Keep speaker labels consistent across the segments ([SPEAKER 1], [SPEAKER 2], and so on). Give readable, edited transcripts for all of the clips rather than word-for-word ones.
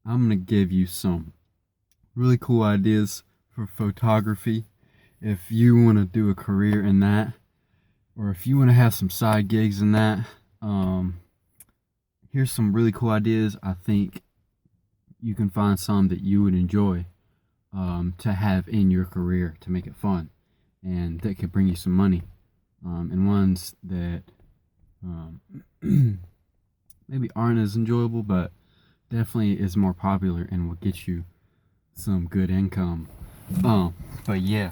[SPEAKER 1] I'm gonna give you some really cool ideas for photography. If you want to do a career in that, or if you want to have some side gigs in that, um, here's some really cool ideas. I think you can find some that you would enjoy to have in your career to make it fun and that could bring you some money. And ones that um, maybe aren't as enjoyable, but definitely is more popular and will get you some good income. Um, but yeah,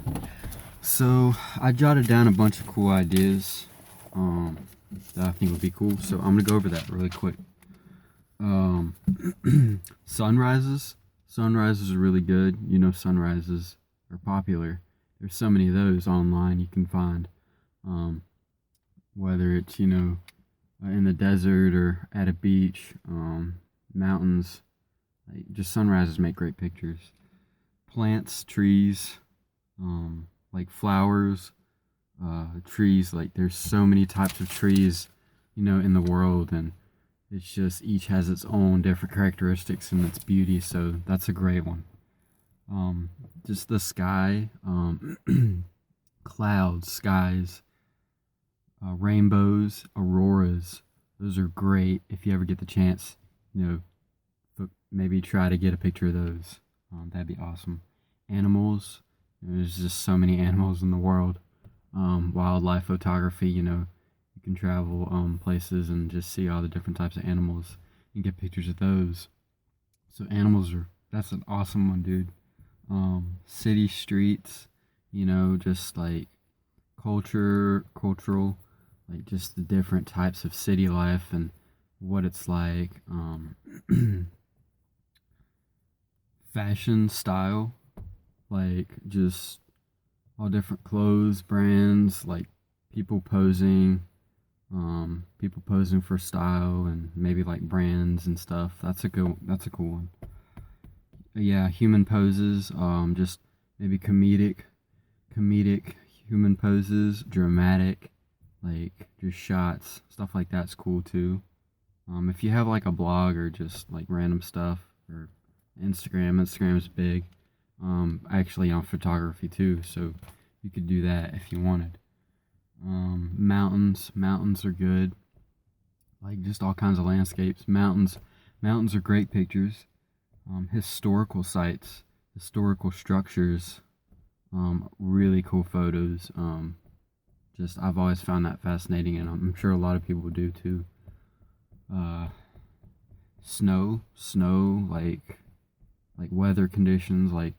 [SPEAKER 1] so I jotted down a bunch of cool ideas um, that I think would be cool. So I'm gonna go over that really quick. Um, sunrises. Sunrises are really good. You know, sunrises are popular. There's so many of those online you can find. Um, whether it's in the desert or at a beach, mountains. Like, just sunrises make great pictures. Plants, trees, like flowers, trees. Like there's so many types of trees, in the world, and it's just each has its own different characteristics and its beauty. So that's a great one. Just the sky, clouds, skies, rainbows, auroras. Those are great if you ever get the chance. You maybe try to get a picture of those. That'd be awesome. Animals. There's just so many animals in the world. Wildlife photography. You can travel places and just see all the different types of animals and get pictures of those. So animals are that's an awesome one, dude. City streets. Just like cultural, like just the different types of city life and what it's like. Fashion style, like just all different clothes brands, like people posing, people posing for style and maybe like brands and stuff. That's a cool one. Yeah, human poses, just maybe comedic human poses, dramatic, like just shots, stuff like that's cool too. If you have like a blog or just like random stuff or Instagram's big. Actually on photography too, so you could do that if you wanted. Mountains are good. Like just all kinds of landscapes. Mountains are great pictures. Historical sites, historical structures, really cool photos. Just I've always found that fascinating, and I'm sure a lot of people do too. Uh, snow, like weather conditions, like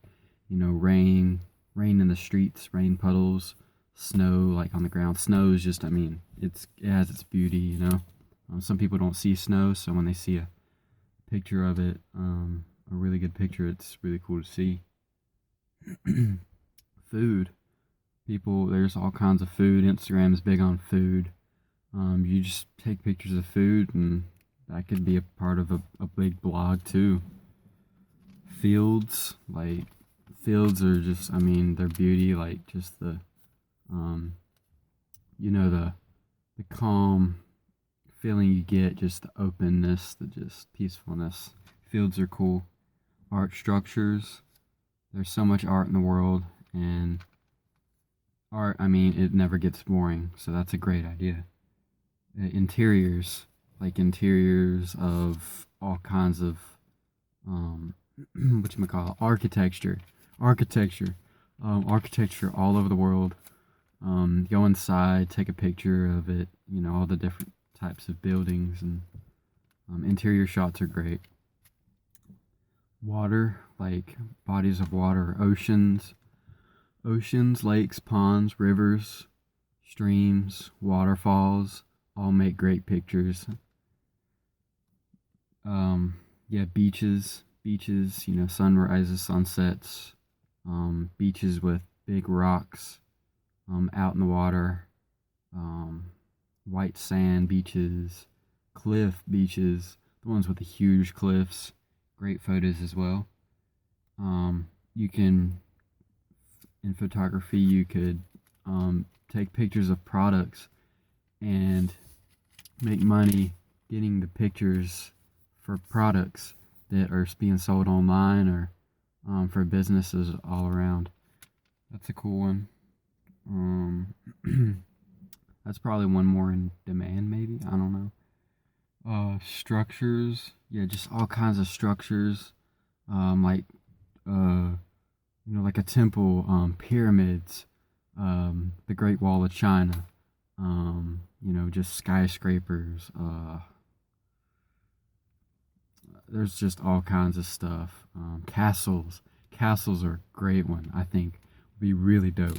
[SPEAKER 1] rain in the streets, rain puddles, snow like on the ground. Snow is just, I mean, it has its beauty. Some people don't see snow, so when they see a picture of it, a really good picture, it's really cool to see. Food. People, there's all kinds of food. Instagram is big on food. You just take pictures of food, and that could be a part of a big blog too. Fields, like fields are just, I mean, their beauty, like just um, the calm feeling you get, just the openness, the just peacefulness. Fields are cool. Art structures. There's so much art in the world, and art, I mean, it never gets boring, so that's a great idea. Interiors, like interiors of all kinds of what you call architecture, architecture all over the world. Go inside, take a picture of it. All the different types of buildings and interior shots are great. Water, like bodies of water, oceans, lakes, ponds, rivers, streams, waterfalls, all make great pictures. Yeah, beaches, sunrises, sunsets, beaches with big rocks, out in the water, white sand beaches, cliff beaches, the ones with the huge cliffs, great photos as well. You can, in photography, you could take pictures of products and make money getting the pictures for products. that are being sold online or for businesses all around. That's a cool one. Um, that's probably one more in demand, maybe. I don't know. Structures, yeah, just all kinds of structures, like like a temple, pyramids, the Great Wall of China, just skyscrapers. There's just all kinds of stuff. Castles, castles are a great one. I think would be really dope.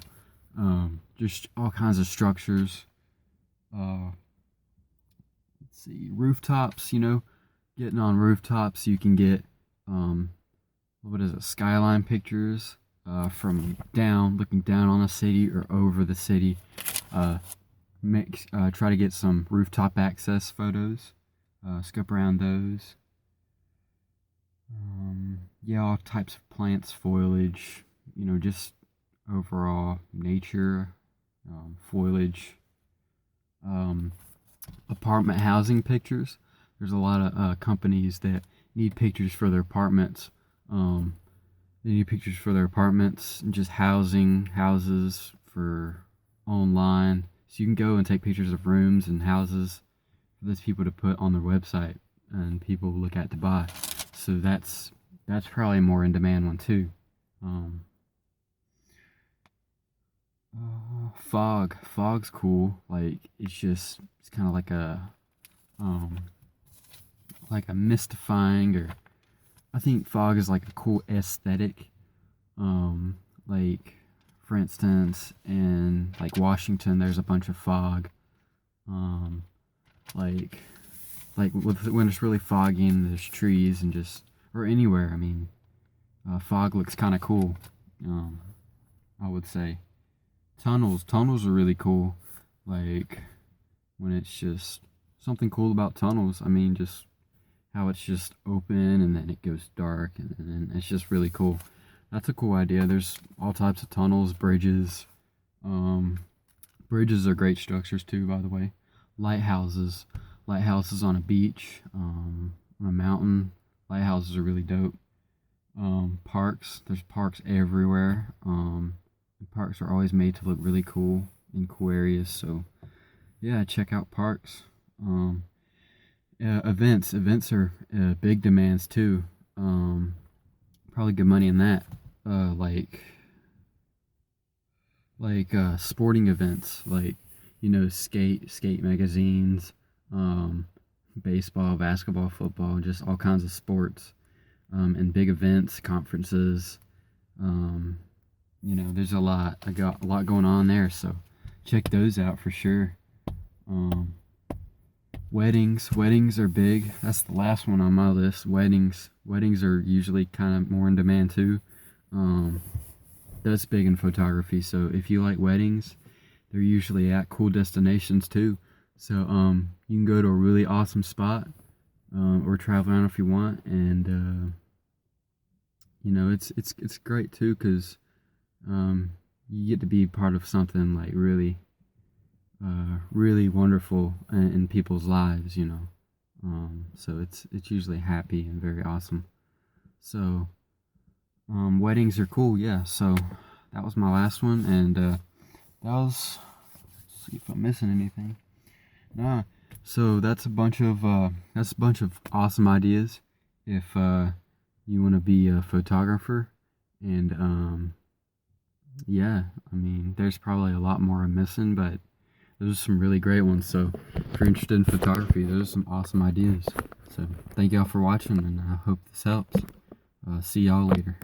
[SPEAKER 1] Just all kinds of structures. Let's see, rooftops. Getting on rooftops, you can get what is it, skyline pictures from looking down on a city or over the city. Try to get some rooftop access photos. Scope around those. Yeah, all types of plants, foliage. Just overall nature, foliage. Apartment housing pictures. There's a lot of companies that need pictures for their apartments. They need pictures for their apartments and just houses for online. So you can go and take pictures of rooms and houses for those people to put on their website and people look at to buy. So that's probably a more in demand one too. Fog's cool. It's kind of like a mystifying, or I think fog is like a cool aesthetic. Like for instance, in like Washington, there's a bunch of fog. Like when it's really foggy and there's trees and or anywhere. I mean, fog looks kind of cool. I would say tunnels are really cool. Like when it's just something cool about tunnels. I mean, just how it's just open and then it goes dark and then it's just really cool. That's a cool idea. There's all types of tunnels, bridges. Bridges are great structures too, by the way. Lighthouses on a beach, on a mountain. Lighthouses are really dope. There's parks everywhere. Parks are always made to look really cool in cool areas. So yeah, check out parks. Events are big demands too. Probably good money in that. Sporting events, skate magazines, baseball, basketball, football, just all kinds of sports, and big events, conferences. There's I got a lot going on there, so check those out for sure. Weddings are big. That's the last one on my list. Weddings are usually kind of more in demand too. That's big in photography. So if you like weddings, they're usually at cool destinations too. So you can go to a really awesome spot, or travel around if you want, and it's great too because you get to be part of something like really wonderful in people's lives, so it's usually happy and very awesome. So weddings are cool. Yeah, so that was my last one, and that was, let's see if I'm missing anything. Nah, so that's a bunch of awesome ideas if you want to be a photographer. And yeah, I mean, there's probably a lot more I'm missing, but those are some really great ones. So if you're interested in photography, those are some awesome ideas. So thank y'all for watching, and I hope this helps. See y'all later.